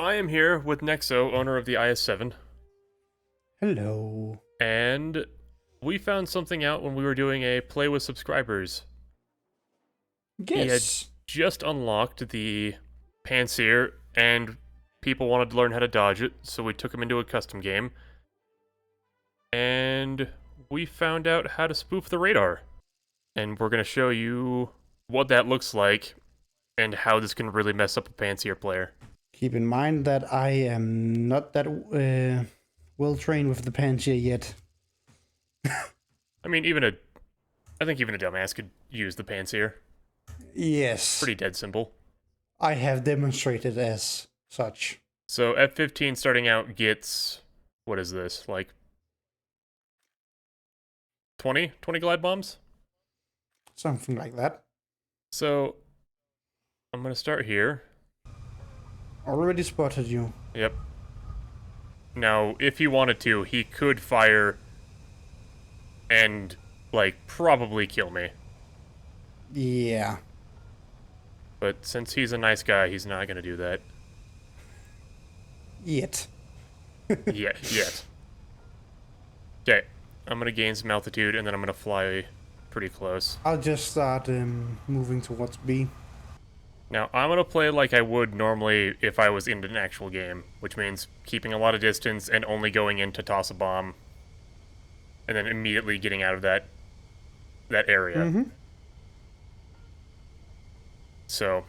I am here with Nexo, owner of the IS-7, Hello. and we found something out when we were doing a play with subscribers. He had Yes. just unlocked the Pantsir, and people wanted to learn how to dodge it, so we took him into a custom game, and we found out how to spoof the radar. And we're going to show you what that looks like, and how this can really mess up a Pantsir player. Keep in mind that I am not that well trained with the Pantsir yet. I mean, I think even a dumbass could use the Pantsir. Yes. Pretty dead simple. I have demonstrated as such. So F-15 starting out gets, what is this, like 20 glide bombs? Something like that. So I'm going to start here. Already spotted you. Yep. Now, if he wanted to, he could fire and, like, probably kill me. Yeah. But since he's a nice guy, he's not going to do that. Yet. Yet. Okay, I'm going to gain some altitude, and then I'm going to fly pretty close. I'll just start moving towards B. Now, I'm going to play like I would normally if I was in an actual game, which means keeping a lot of distance and only going in to toss a bomb, and then immediately getting out of that area. Mm-hmm. So,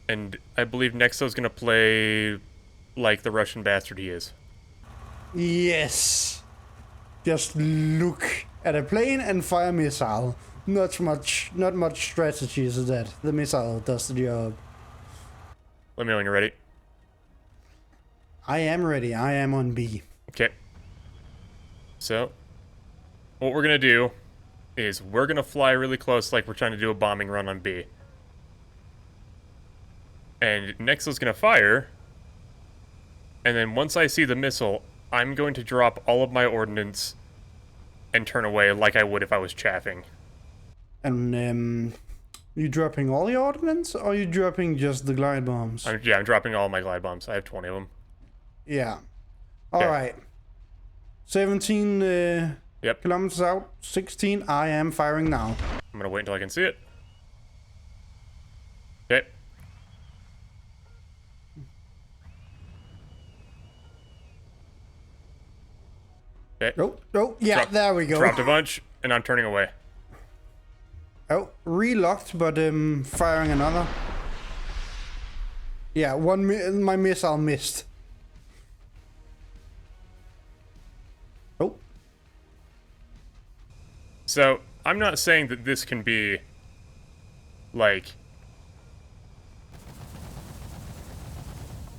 and I believe Nexo's going to play like the Russian bastard he is. Yes. Just look at a plane and fire a missile. Not much strategy is that. The missile does the job. Let me know when you're ready. I am ready. I am on B. Okay. So, what we're going to do is we're going to fly really close like we're trying to do a bombing run on B. And Nexo's going to fire, and then once I see the missile, I'm going to drop all of my ordnance and turn away like I would if I was chaffing. And you dropping all your ordnance, or you dropping just the glide bombs? I'm dropping all my glide bombs. I have 20 of them. Yeah. All Okay. right. 17 Yep. kilometers out. 16. I am firing now. I'm going to wait until I can see it. Okay. Okay. Oh, yeah, there we go. Dropped a bunch, and I'm turning away. Oh, relocked, but firing another. Yeah, my missile missed. Oh. So, I'm not saying that this can be, like...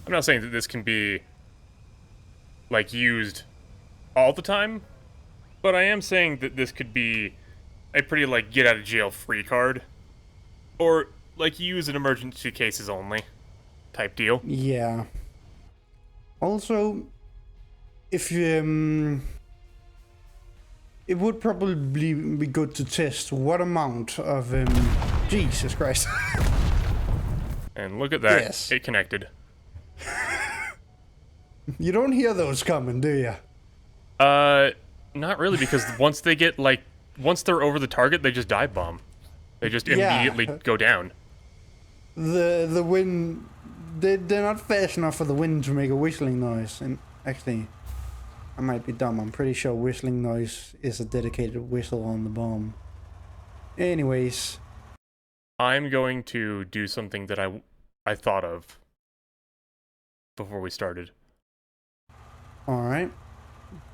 I'm not saying that this can be, like, used all the time, but I am saying that this could be a pretty, like, get-out-of-jail-free card. Or, like, use in emergency cases only type deal. Yeah. Also, if it would probably be good to test what amount of Jesus Christ. And look at that. Yes. It connected. You don't hear those coming, do you? Not really, because once they're over the target, they just dive bomb. They just immediately go down. The wind, they're not fast enough for the wind to make a whistling noise. And actually, I might be dumb. I'm pretty sure whistling noise is a dedicated whistle on the bomb. Anyways. I'm going to do something that I thought of before we started. Alright.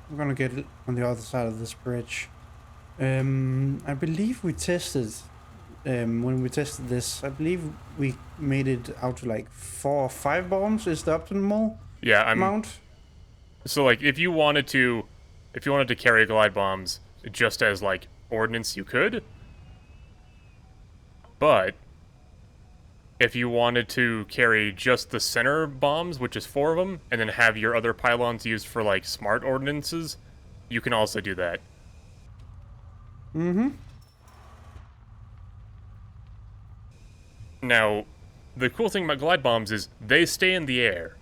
I'm gonna get it on the other side of this bridge. I believe we tested, when we tested this, I believe we made it out to like 4 or 5 bombs is the optimal amount. So like if you wanted to carry glide bombs just as like ordnance, you could. But if you wanted to carry just the center bombs, which is 4 of them, and then have your other pylons used for, like, smart ordinances, you can also do that. Mm-hmm. Now, the cool thing about glide bombs is they stay in the air.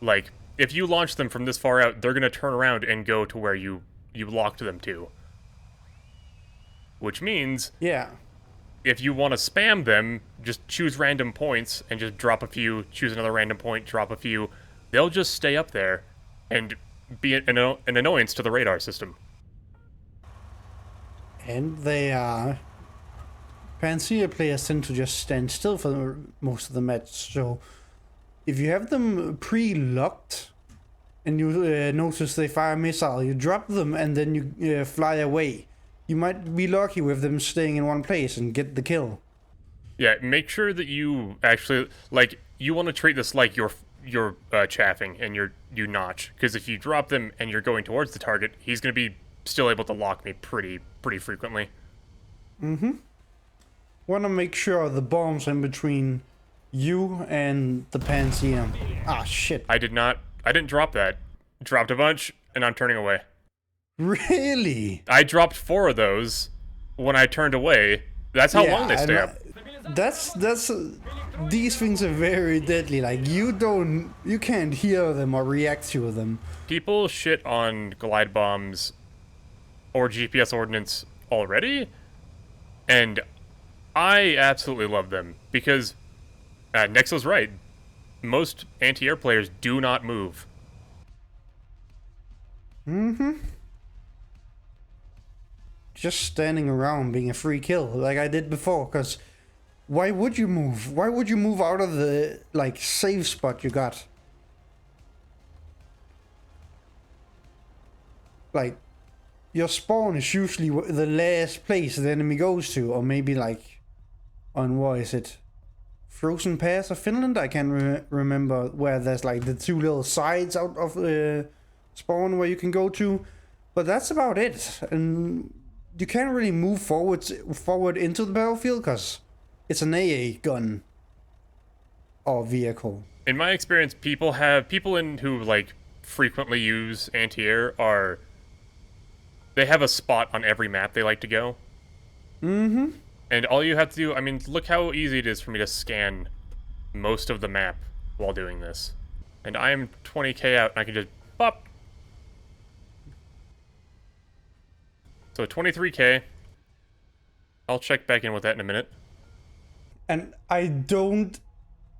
Like, if you launch them from this far out, they're gonna turn around and go to where you locked them to. Which means, Yeah. if you want to spam them, just choose random points and just drop a few, choose another random point, drop a few. They'll just stay up there and be an annoyance to the radar system. And they are... Pantsir players tend to just stand still for most of the match, so if you have them pre-locked and you notice they fire a missile, you drop them and then you fly away. You might be lucky with them staying in one place and get the kill. Yeah, make sure that you actually, like, you want to treat this like you're chaffing and you notch, because if you drop them and you're going towards the target, he's going to be still able to lock me pretty frequently. Mm-hmm. Want to make sure the bombs in between you and the Pantsir. Ah, shit. I didn't drop that. Dropped a bunch, and I'm turning away. Really? I dropped 4 of those when I turned away. That's how long they stay up. That's these things are very deadly. Like, you can't hear them or react to them. People shit on glide bombs or GPS ordnance already, and I absolutely love them because Nexo's right. Most anti-air players do not move. Mm-hmm. Just standing around being a free kill like I did before, because why would you move? Why would you move out of the, like, safe spot you got? Like, your spawn is usually the last place the enemy goes to, or maybe, like, on, what is it? Frozen Pass of Finland? I can't remember, where there's, like, the 2 little sides out of the spawn where you can go to. But that's about it. And you can't really move forward into the battlefield because it's an AA gun or vehicle. In my experience, people who like frequently use anti-air they have a spot on every map they like to go. Mm-hmm. And all you have to do, I mean, look how easy it is for me to scan most of the map while doing this. And I am 20k out and I can just pop. So 23k. I'll check back in with that in a minute. And I don't,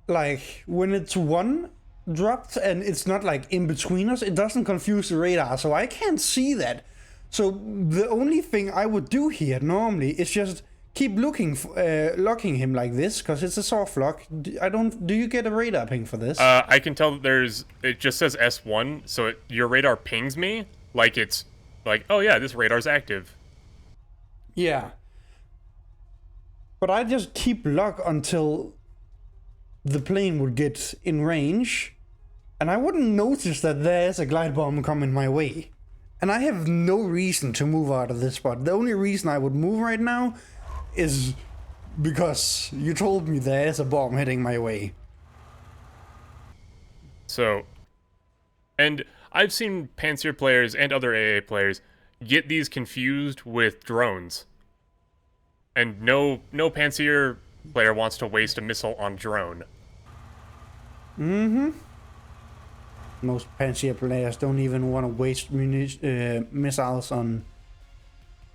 like, when it's one dropped and it's not, like, in between us, it doesn't confuse the radar, so I can't see that. So the only thing I would do here normally is just keep locking him like this, because it's a soft lock. Do you get a radar ping for this? I can tell that it just says S1, so your radar pings me like it's like, oh yeah, this radar's active. Yeah. But I just keep lock until the plane would get in range, and I wouldn't notice that there's a glide bomb coming my way. And I have no reason to move out of this spot. The only reason I would move right now is because you told me there's a bomb heading my way. So, and I've seen Pantsir players and other AA players get these confused with drones. And no Pantsir player wants to waste a missile on drone. Mm-hmm. Most Pantsir players don't even want to waste missiles on,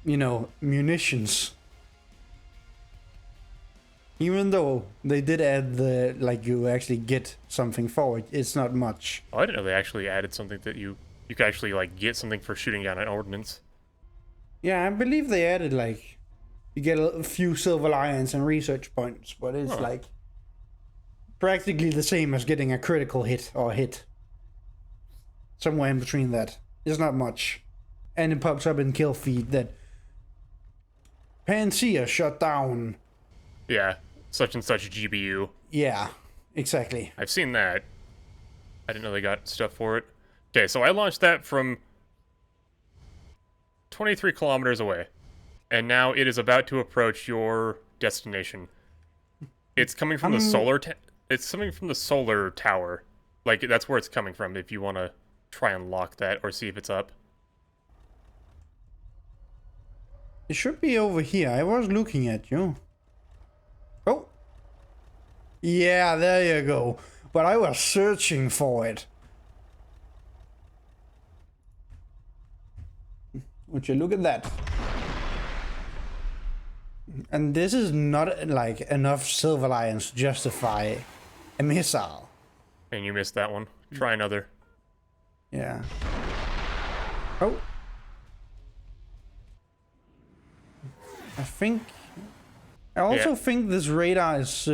munitions. Even though they did add you actually get something for it, it's not much. Oh, I didn't know they actually added something that you could actually, get something for shooting down an ordnance. Yeah, I believe they added, you get a few silver lions and research points, but it's, practically the same as getting a critical hit or hit. Somewhere in between that. It's not much. And it pops up in kill feed that Pantsir shut down. Yeah, such and such GBU. Yeah, exactly. I've seen that. I didn't know they got stuff for it. Okay, so I launched that from 23 kilometers away. And now it is about to approach your destination. It's coming from the solar it's coming from the solar tower. That's where it's coming from if you want to try and lock that or see if it's up. It should be over here. I was looking at you. Oh. Yeah, there you go. But I was searching for it. Would you look at that? And this is not like enough silver lions to justify a missile. And you missed that one. Try another. Yeah. Oh. I also think this radar is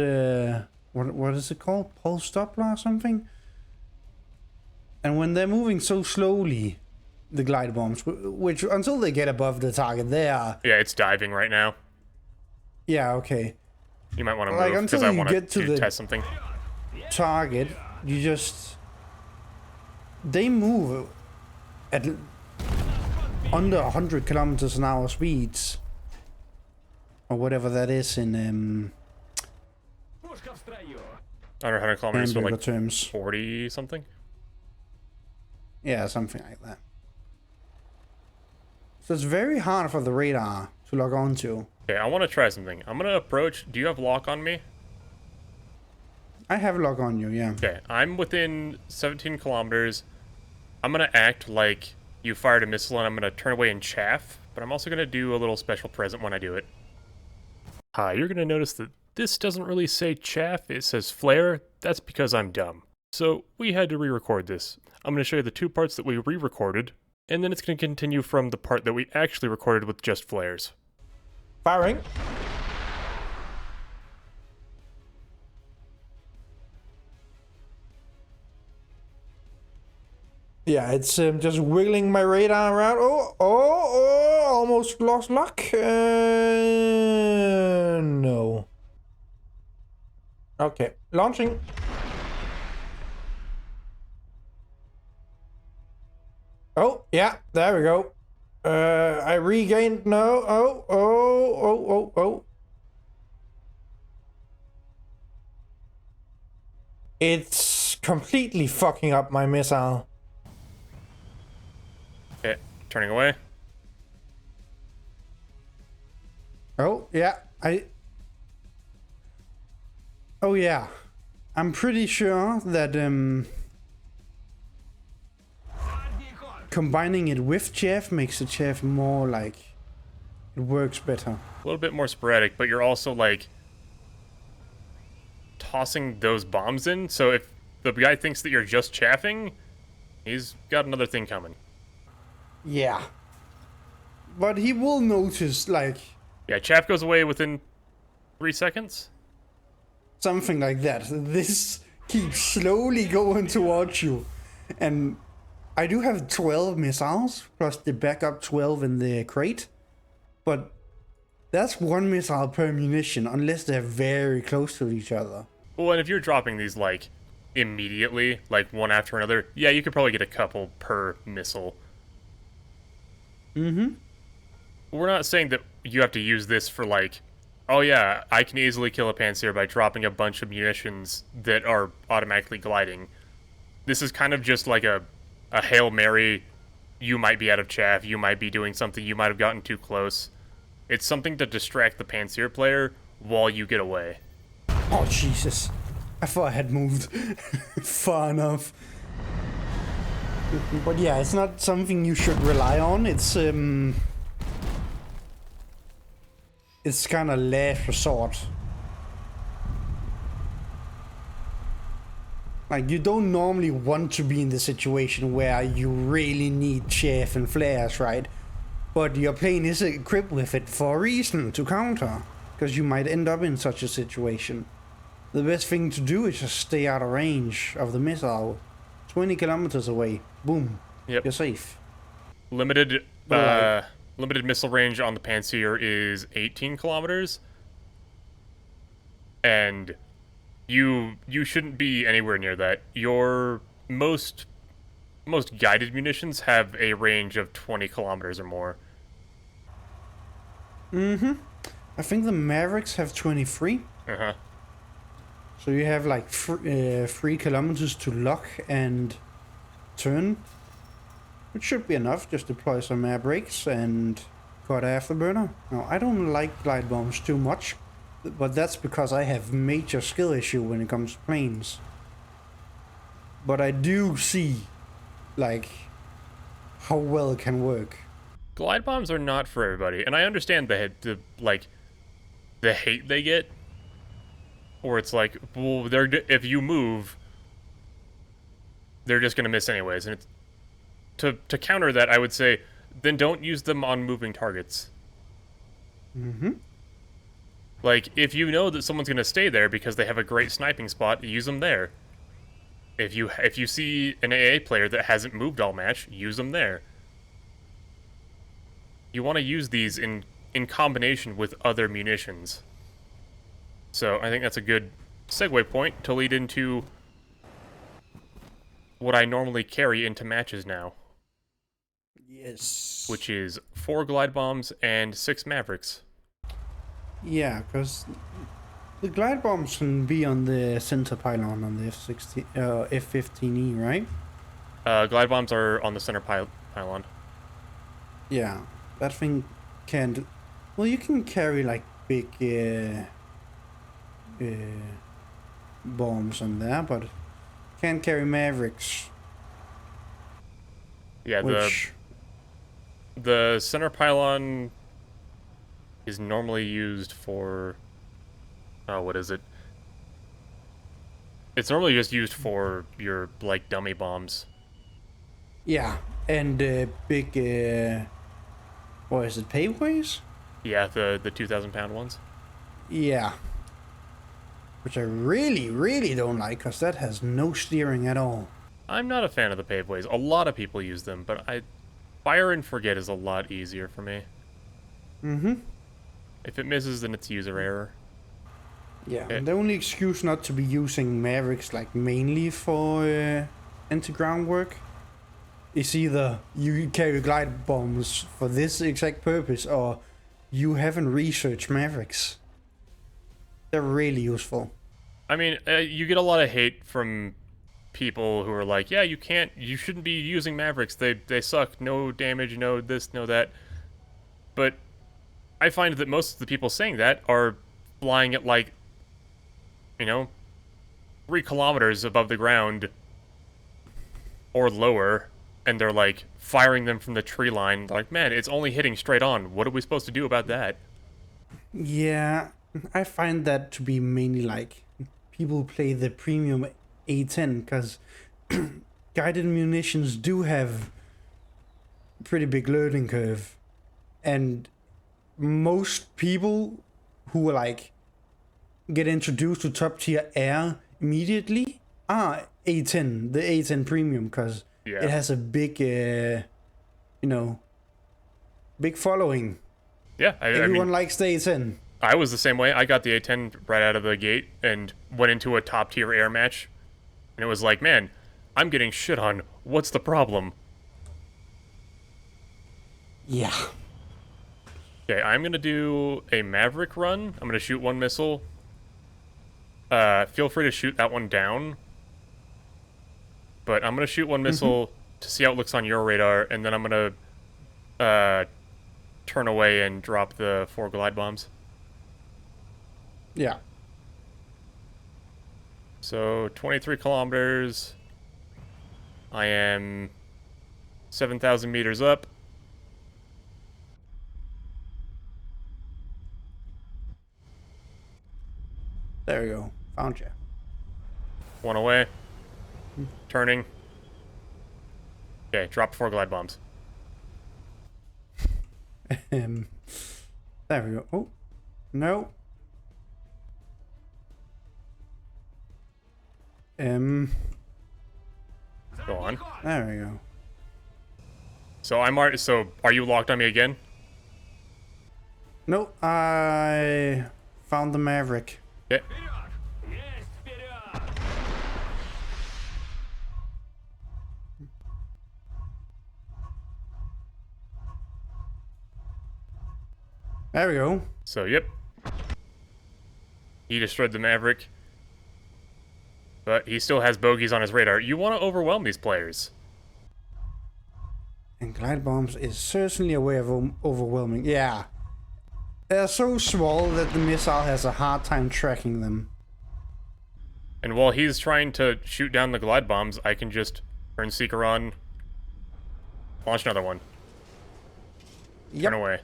what is it called? Pulse Doppler or something? And when they're moving so slowly, the glide bombs, which until they get above the target, they are... Yeah, it's diving right now. Yeah, okay. You might want to Like, move, because until I you want get to to the test something. target, you just... They move at under 100 kilometers an hour speeds. Or whatever that is in Under 100 kilometers, so hamburger like terms. 40 something? Yeah, something like that. So it's very hard for the radar to log on to. Okay, I want to try something. I'm going to approach... Do you have lock on me? I have log on you, yeah. Okay, I'm within 17 kilometers. I'm going to act like you fired a missile and I'm going to turn away and chaff, but I'm also going to do a little special present when I do it. Hi, you're going to notice that this doesn't really say chaff, it says flare. That's because I'm dumb. So we had to re-record this. I'm going to show you the two parts that we re-recorded, and then it's going to continue from the part that we actually recorded with just flares. Firing. Yeah, it's just wiggling my radar around. Oh, almost lost luck. No. Okay, launching. Oh, yeah, there we go. I regained, no, oh. It's completely fucking up my missile. Okay, turning away. Oh, yeah, oh, yeah. I'm pretty sure that, combining it with chaff makes the chaff more, like, it works better. A little bit more sporadic, but you're also, like, tossing those bombs in, so if the guy thinks that you're just chaffing, he's got another thing coming. Yeah. But he will notice, like... Yeah, chaff goes away within 3 seconds. Something like that. This keeps slowly going towards you. And I do have 12 missiles, plus the backup 12 in the crate. But that's one missile per munition, unless they're very close to each other. Well, and if you're dropping these, like, immediately, like one after another, yeah, you could probably get a couple per missile. Mm-hmm. We're not saying that you have to use this for, like, oh yeah, I can easily kill a Pantsir by dropping a bunch of munitions that are automatically gliding. This is kind of just like a Hail Mary. You might be out of chaff, you might be doing something, you might have gotten too close. It's something to distract the Pantsir player while you get away. Oh, Jesus. I thought I had moved far enough. But yeah, it's not something you should rely on. It's kind of last resort. Like, you don't normally want to be in the situation where you really need chaff and flares, right? But your plane is equipped with it for a reason, to counter. Because you might end up in such a situation. The best thing to do is just stay out of range of the missile. 20 kilometers away. Boom. Yep. You're safe. Limited missile range on the Pantsir is 18 kilometers. And you shouldn't be anywhere near that. Your most guided munitions have a range of 20 kilometers or more. Mm-hmm. I think the Mavericks have 23. Uh-huh. So you have like 3 kilometers to lock and turn. Which should be enough. Just deploy some air brakes and cut afterburner. Now, I don't like glide bombs too much. but that's because I have major skill issue when it comes to planes. But I do see, like, how well it can work. Glide bombs are not for everybody, and I understand the hate they get, or it's like, well, if you move, they're just gonna miss anyways. And it's, to counter that, I would say, then don't use them on moving targets. Mm-hmm. Like, if you know that someone's gonna stay there because they have a great sniping spot, use them there. If you see an AA player that hasn't moved all match, use them there. You want to use these in combination with other munitions. So I think that's a good segue point to lead into what I normally carry into matches now. Yes. Which is 4 glide bombs and 6 mavericks. Yeah, because the glide bombs can be on the center pylon on the F-15E, right? Glide bombs are on the center pylon. Yeah, that thing can. Well, you can carry like big bombs on there, but can't carry mavericks. Yeah, which... the center pylon is normally used for... Oh, what is it? It's normally just used for your, like, dummy bombs. Yeah, and big, what is it, paveways? Yeah, the 2,000-pound ones. Yeah. Which I really, really don't like, because that has no steering at all. I'm not a fan of the paveways. A lot of people use them, but fire and forget is a lot easier for me. Mm-hmm. If it misses, then it's user error. Yeah, the only excuse not to be using Mavericks, like, mainly for anti-ground work is either you carry glide bombs for this exact purpose, or you haven't researched Mavericks. They're really useful. I mean, you get a lot of hate from people who are like, yeah, you shouldn't be using Mavericks. They suck. No damage, no this, no that. But I find that most of the people saying that are flying at, like, 3 kilometers above the ground or lower, and they're, like, firing them from the tree line. They're like, man, it's only hitting straight on. What are we supposed to do about that? Yeah, I find that to be mainly, like, people play the premium A10, because guided munitions do have pretty big learning curve, and most people who, like, get introduced to top tier air immediately are A10, the A10 premium, because it has a big, big following. Yeah, Everyone likes the A10. I was the same way. I got the A10 right out of the gate and went into a top tier air match, and it was like, man, I'm getting shit on. What's the problem? Yeah. Okay, I'm gonna do a Maverick run. I'm gonna shoot 1 missile. Feel free to shoot that one down. But I'm gonna shoot 1 missile to see how it looks on your radar, and then I'm gonna turn away and drop the 4 glide bombs. Yeah. So 23 kilometers. I am 7,000 meters up. There we go. Found you. 1 away. Turning. Okay, drop 4 glide bombs. There we go. Oh, no. Go on. There we go. So are you locked on me again? No, I found the Maverick. Okay. There we go. So, yep. He destroyed the Maverick. But he still has bogeys on his radar. You want to overwhelm these players. And glide bombs is certainly a way of overwhelming. Yeah. They're so small that the missile has a hard time tracking them. And while he's trying to shoot down the glide bombs, I can just turn Seeker on, launch another one, Yep. turn away.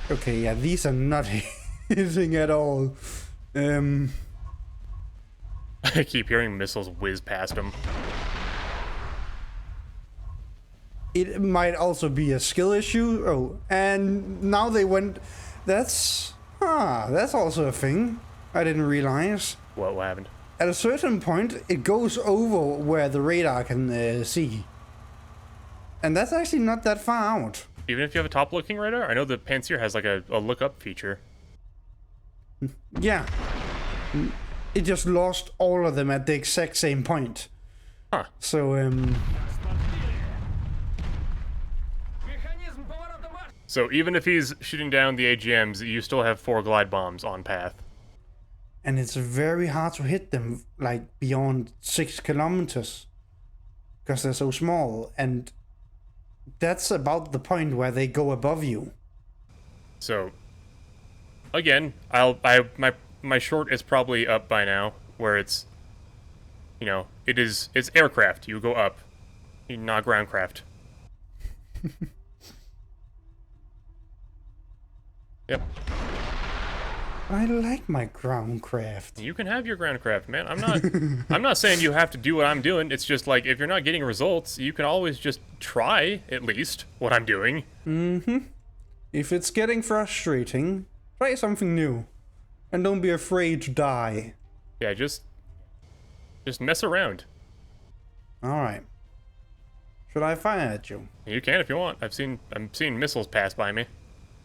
Okay, yeah, these are not hitting at all. I keep hearing missiles whiz past him. It might also be a skill issue. Oh, and now they went... That's also a thing. I didn't realize. What happened? At a certain point, it goes over where the radar can see. And that's actually not that far out. Even if you have a top-looking radar? I know the Pantsir has like a look-up feature. Yeah. It just lost all of them at the exact same point. Huh. So, So even if he's shooting down the AGMs, you still have 4 glide bombs on path. and it's very hard to hit them, like, beyond 6 kilometers. Because they're so small, and that's about the point where they go above you. So, again, my short is probably up by now, where it's, you know, it's aircraft. You go up, not groundcraft. Yep. I like my groundcraft. You can have your groundcraft, man. I'm not saying you have to do what I'm doing. It's just like, if you're not getting results, you can always just try, at least, what I'm doing. Mm-hmm. If it's getting frustrating, try something new. And don't be afraid to die. Yeah, just mess around. Alright. Should I fire at you? You can if you want. I'm seeing missiles pass by me.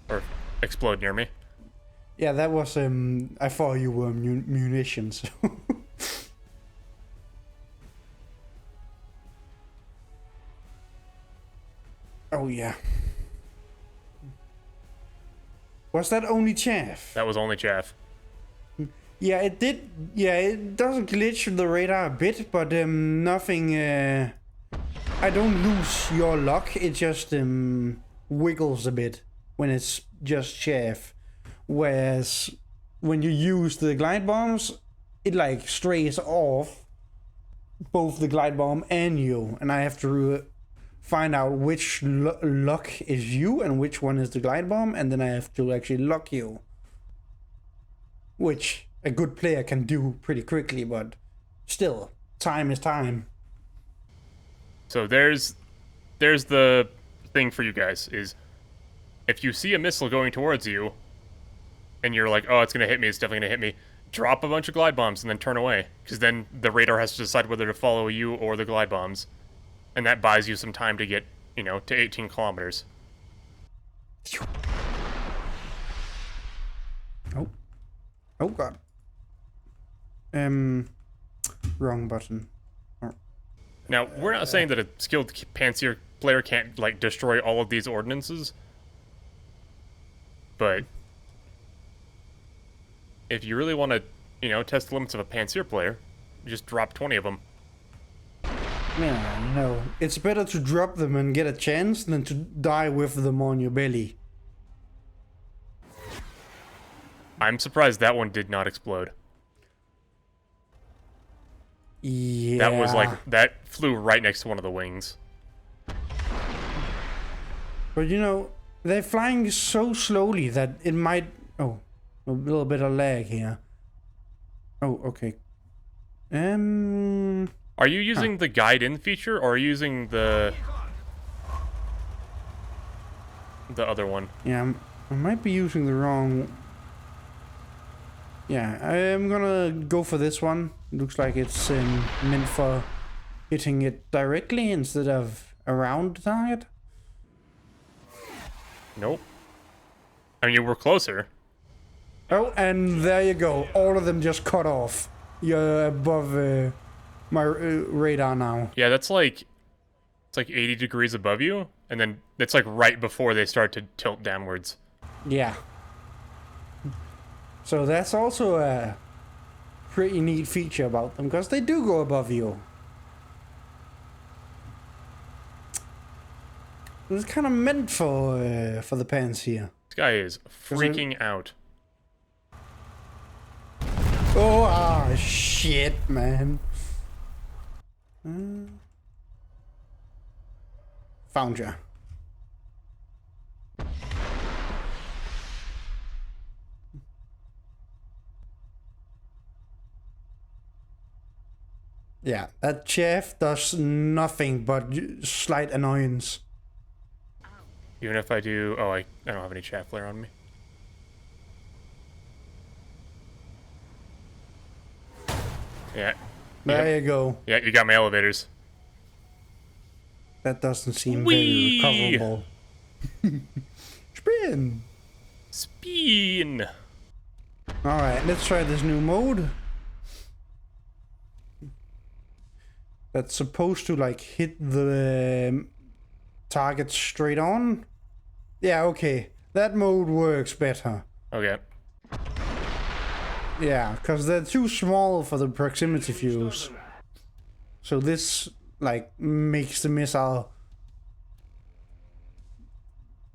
Or explode near me. Yeah, that was, I thought you were munitions. Oh, yeah. Was that only chaff? That was only chaff. Yeah, it did. Yeah, it does glitch the radar a bit, but nothing. I don't lose your luck. It just wiggles a bit when it's just chaff. Whereas when you use the glide bombs, it like strays off both the glide bomb and you, and I have to find out which luck is you and which one is the glide bomb, and then I have to actually lock you, which a good player can do pretty quickly, but still, time is time. So there's the thing for you guys, is if you see a missile going towards you, and you're like, oh, it's gonna hit me, it's definitely gonna hit me, drop a bunch of glide bombs and then turn away, because then the radar has to decide whether to follow you or the glide bombs, and that buys you some time to get, you know, to 18 kilometers. Oh god. Wrong button. Oh. Now, we're not saying that a skilled Pantsir player can't, like, destroy all of these ordinances, but if you really want to, you know, test the limits of a Pantsir player, just drop 20 of them. Yeah, no. It's better to drop them and get a chance than to die with them on your belly. I'm surprised that one did not explode. Yeah. That was like, that flew right next to one of the wings. But you know, they're flying so slowly that it might... Oh, a little bit of lag here. Oh, okay. Are you using the guide in feature, or are you using the other one? Yeah, I might be using the wrong... Yeah, I'm gonna go for this one. Looks like it's meant for hitting it directly instead of around the target. Nope. I mean, you were closer. Oh, and there you go. All of them just cut off. You're above my radar now. Yeah, it's like 80 degrees above you, and then it's like right before they start to tilt downwards. Yeah. So that's also a pretty neat feature about them, because they do go above you. It was kind of meant for the Pantsir. This guy is freaking out. Oh, shit, man. Found ya. Yeah, that chaff does nothing but slight annoyance. Even if I do... Oh, I don't have any chaff flare on me. Yeah. There you go. Yeah, you got my elevators. That doesn't seem Whee! very recoverable. Spin! Spin! Alright, let's try this new mode. That's supposed to, like, hit the target straight on. Yeah, okay. That mode works better. Okay. Yeah, because they're too small for the proximity fuse. So this, like, makes the missile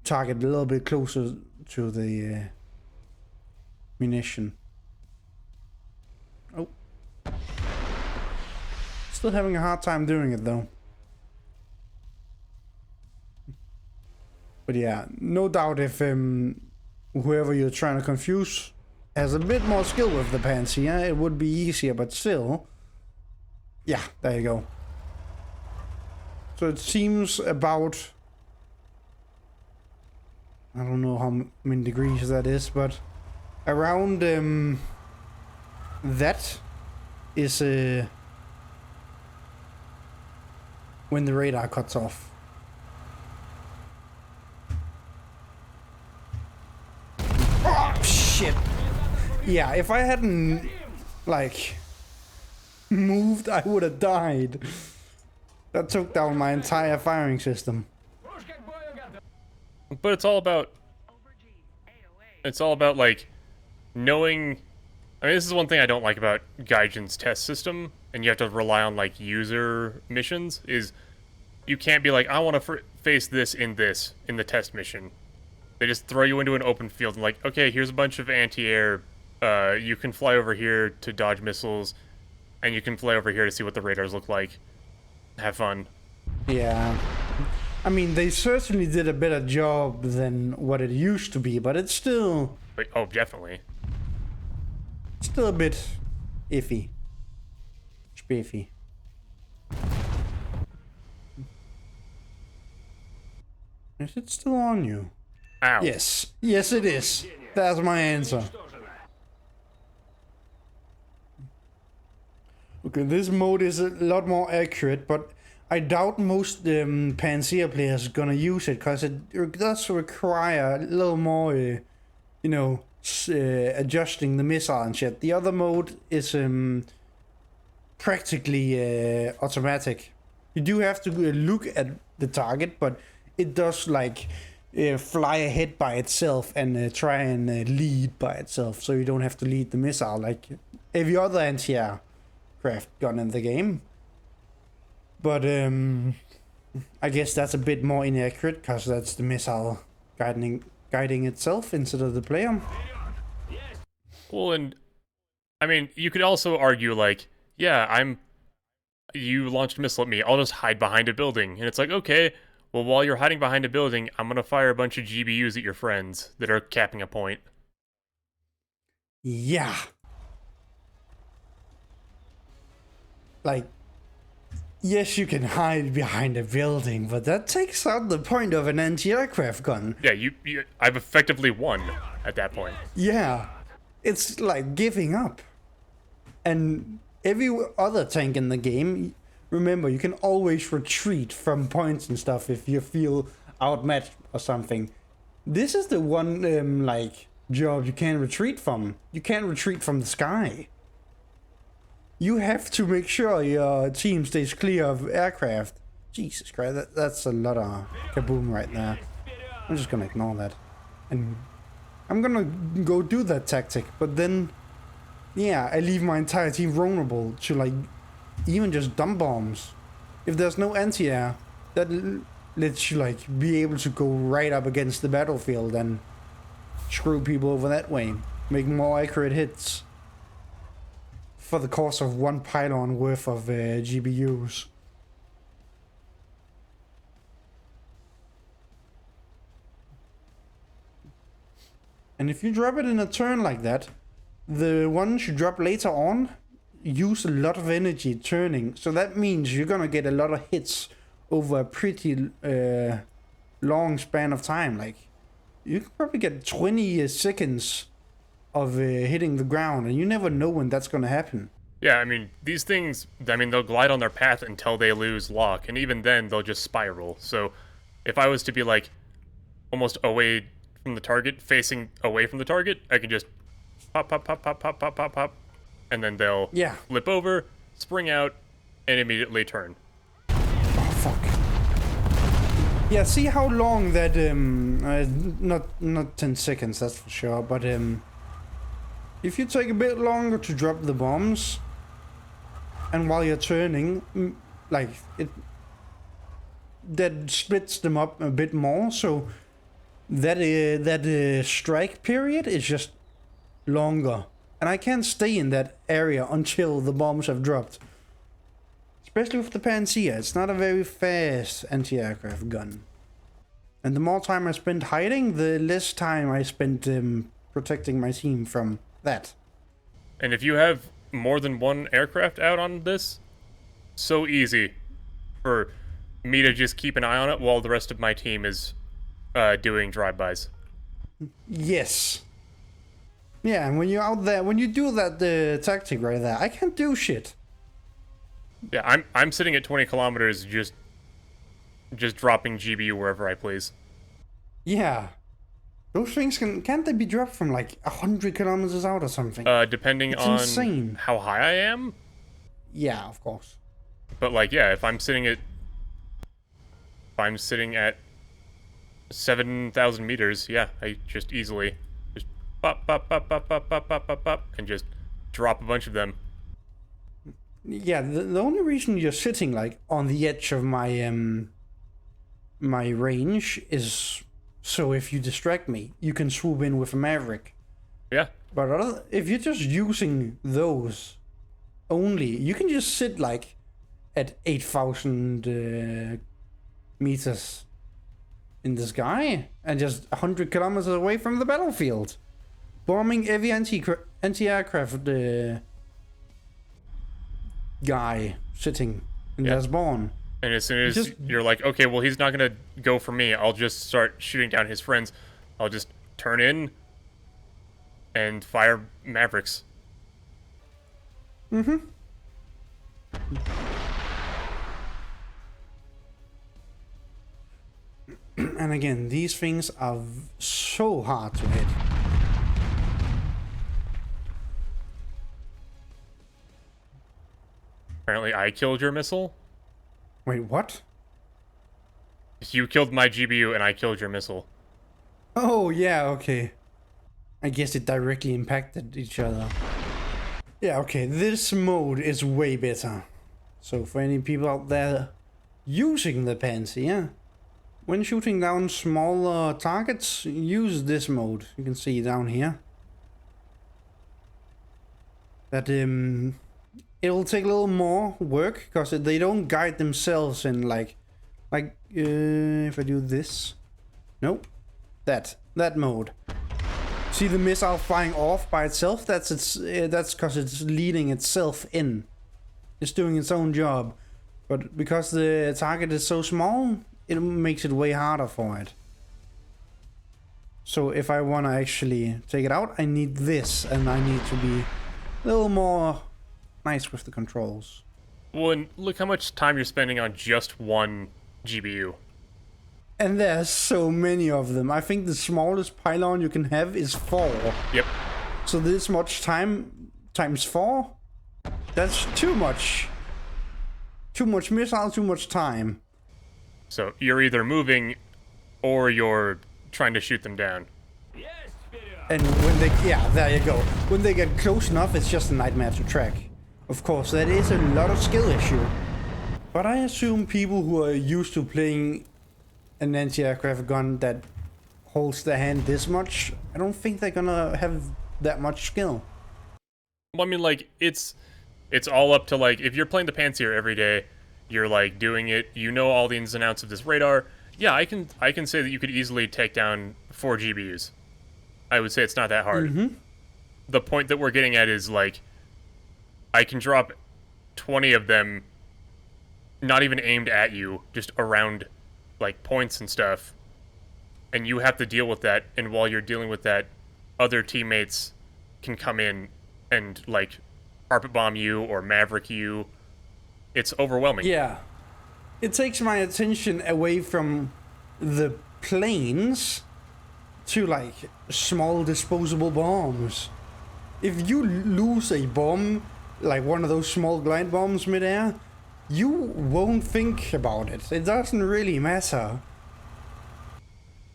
target a little bit closer to the munition. Oh. Still having a hard time doing it, though. But yeah, no doubt if whoever you're trying to confuse has a bit more skill with the Pantsir, it would be easier, but still. Yeah, there you go. So it seems about... I don't know how many degrees that is, but around that is when the radar cuts off. Oh, shit. Yeah, if I hadn't, like, moved, I would have died. That took down my entire firing system. But it's all about... It's all about, like, knowing... I mean, this is one thing I don't like about Gaijin's test system, and you have to rely on, like, user missions, is you can't be like, I want to face this in the test mission. They just throw you into an open field and like, okay, here's a bunch of anti-air. You can fly over here to dodge missiles, and you can fly over here to see what the radars look like. Have fun. Yeah. I mean, they certainly did a better job than what it used to be, but it's still... But, oh, definitely. Still a bit iffy. Spiffy. Is it still on you? Ow. Yes. Yes, it is. That's my answer. Okay, this mode is a lot more accurate, but I doubt most Pantsir players are gonna use it, because it does require a little more, you know, adjusting the missile and shit. The other mode is practically automatic. You do have to look at the target, but it does, like, fly ahead by itself and try and lead by itself, so you don't have to lead the missile like every other anti-aircraft gun in the game. But I guess that's a bit more inaccurate, because that's the missile guiding itself instead of the player. Well, and I mean, you could also argue like, yeah, you launched a missile at me, I'll just hide behind a building. And it's like, okay, well, while you're hiding behind a building, I'm gonna fire a bunch of GBUs at your friends that are capping a point. Yeah. Like, yes, you can hide behind a building, but that takes out the point of an anti-aircraft gun. Yeah, I've effectively won at that point. Yeah. It's like giving up. And every other tank in the game, remember, you can always retreat from points and stuff if you feel outmatched or something. This is the one, like, job you can't retreat from. You can't retreat from the sky. You have to make sure your team stays clear of aircraft. Jesus Christ, that's a lot of kaboom right there. I'm just gonna ignore that. And I'm gonna go do that tactic, but then, yeah, I leave my entire team vulnerable to, like, even just dumb bombs. If there's no anti-air, that lets you like be able to go right up against the battlefield and screw people over that way, make more accurate hits for the cost of one pylon worth of GPUs. And if you drop it in a turn like that, the ones you drop later on use a lot of energy turning. So that means you're gonna get a lot of hits over a pretty long span of time. Like, you can probably get 20 seconds of hitting the ground, and you never know when that's gonna happen. Yeah, I mean, these things, I mean, they'll glide on their path until they lose lock, and even then, they'll just spiral. So, if I was to be, like, almost away from the target, facing away from the target, I can just pop, pop, pop, pop, pop, pop, pop, pop, and then they'll flip over, spring out, and immediately turn. Oh, fuck. Yeah, see how long that, not 10 seconds, that's for sure, but, if you take a bit longer to drop the bombs, and while you're turning, like, that splits them up a bit more, so that strike period is just longer. And I can't stay in that area until the bombs have dropped. Especially with the Pantsir, it's not a very fast anti-aircraft gun. And the more time I spend hiding, the less time I spend protecting my team from that. And if you have more than one aircraft out on this, so easy for me to just keep an eye on it while the rest of my team is doing drive-bys. Yes. Yeah, and when you're out there, when you do that tactic right there, I can't do shit. Yeah, I'm sitting at 20 kilometers just dropping GBU wherever I please. Yeah. Those things can't they be dropped from like 100 kilometers out or something? Depending it's on insane. How high I am. Yeah, of course. But like, yeah, if I'm sitting at 7,000 meters, yeah, I just easily just pop, pop, pop, pop, pop, pop, pop, pop, pop, and just drop a bunch of them. Yeah, the only reason you're sitting like on the edge of my my range is so if you distract me, you can swoop in with a Maverick. Yeah. But if you're just using those only, you can just sit like at 8,000 meters in the sky and just 100 kilometers away from the battlefield, bombing every anti-aircraft guy sitting in their spawn. And as soon as you're like, okay, well, he's not gonna go for me, I'll just start shooting down his friends. I'll just turn in and fire Mavericks. Mm-hmm. And again, these things are so hard to hit. Apparently I killed your missile. Wait, what? You killed my GBU and I killed your missile. Oh, yeah, okay. I guess it directly impacted each other. Yeah, okay, this mode is way better. So for any people out there using the Pantsir, when shooting down smaller targets, use this mode. You can see down here that it will take a little more work because they don't guide themselves in like if I do this, nope, that mode. See the missile flying off by itself? That's because it's leading itself in. It's doing its own job, but because the target is so small, it makes it way harder for it. So if I want to actually take it out, I need this, and I need to be a little more nice with the controls. Well, and look how much time you're spending on just one GBU. And there's so many of them. I think the smallest pylon you can have is 4. Yep. So this much time times 4? That's too much. Too much missile, too much time. So you're either moving or you're trying to shoot them down. And when they, yeah, there you go. When they get close enough, it's just a nightmare to track. Of course, that is a lot of skill issue. But I assume people who are used to playing an anti-aircraft gun that holds their hand this much, I don't think they're gonna have that much skill. Well, I mean, like, it's all up to, like, if you're playing the Pantsir every day, you're, like, doing it, you know all the ins and outs of this radar. Yeah, I can say that you could easily take down 4 GBUs. I would say it's not that hard. Mm-hmm. The point that we're getting at is, like, I can drop 20 of them not even aimed at you, just around, like, points and stuff, and you have to deal with that, and while you're dealing with that, other teammates can come in and, like, carpet bomb you or maverick you. It's overwhelming. Yeah. It takes my attention away from the planes to, like, small disposable bombs. If you lose a bomb, like one of those small glide bombs midair, you won't think about it. It doesn't really matter.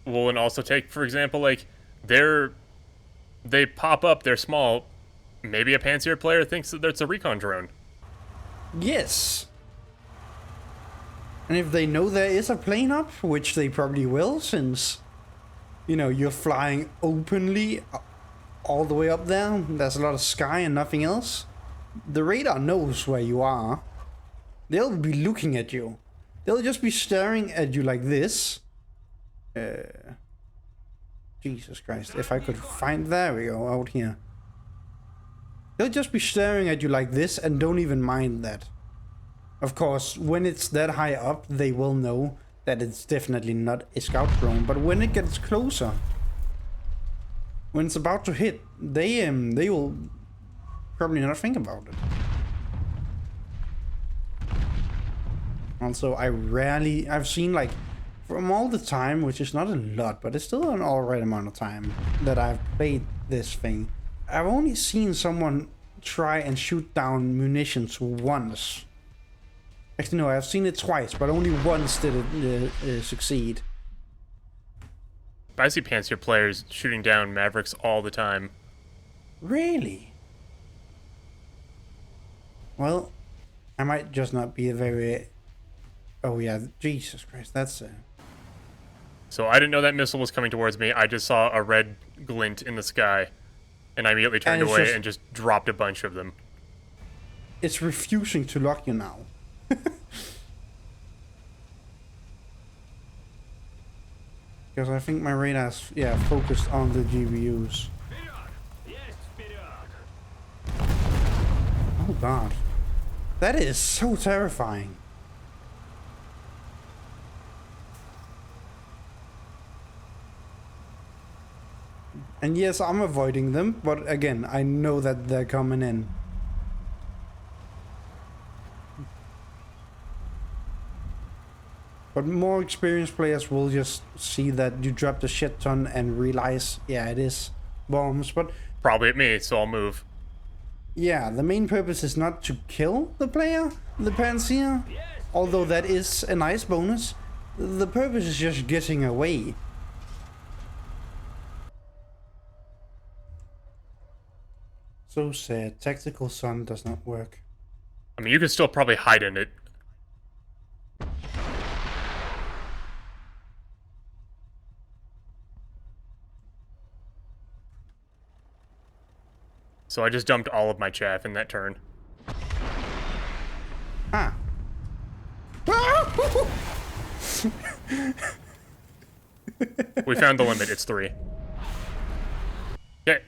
Well, and also take, for example, like, they pop up, they're small. Maybe a Pantsir player thinks that it's a recon drone. Yes. And if they know there is a plane up, which they probably will, since, you know, you're flying openly all the way up there, there's a lot of sky and nothing else, the radar knows where you are. They'll be looking at you. They'll just be staring at you like this. Jesus Christ, if I could find... There we go, out here. They'll just be staring at you like this and don't even mind that. Of course, when it's that high up, they will know that it's definitely not a scout drone. But when it gets closer, when it's about to hit, they will probably not think about it. Also, I've seen, like, from all the time, which is not a lot, but it's still an alright amount of time that I've played this thing, I've only seen someone try and shoot down munitions once. Actually, no, I've seen it twice, but only once did it succeed. I see Pantsir players shooting down Mavericks all the time. Really? Well, I might just not be a very... Oh yeah, Jesus Christ, that's... So I didn't know that missile was coming towards me. I just saw a red glint in the sky, and I immediately turned away and just dropped a bunch of them. It's refusing to lock you now. Because I think my radar's, yeah, focused on the GBUs. Oh god. That is so terrifying. And yes, I'm avoiding them, but again, I know that they're coming in. But more experienced players will just see that you dropped a shit ton and realize, yeah, it is bombs, but... Probably at me, so I'll move. Yeah, the main purpose is not to kill the player, the Pantsir, although that is a nice bonus. The purpose is just getting away. So sad. Tactical sun does not work. I mean, you could still probably hide in it. So I just dumped all of my chaff in that turn. Ah. We found the limit, it's 3. Okay.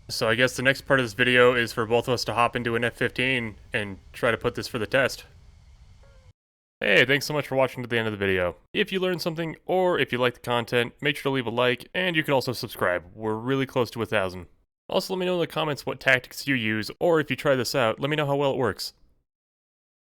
So I guess the next part of this video is for both of us to hop into an F-15 and try to put this for the test. Hey, thanks so much for watching to the end of the video. If you learned something, or if you like the content, make sure to leave a like, and you can also subscribe. We're really close to 1,000. Also, let me know in the comments what tactics you use, or if you try this out, let me know how well it works.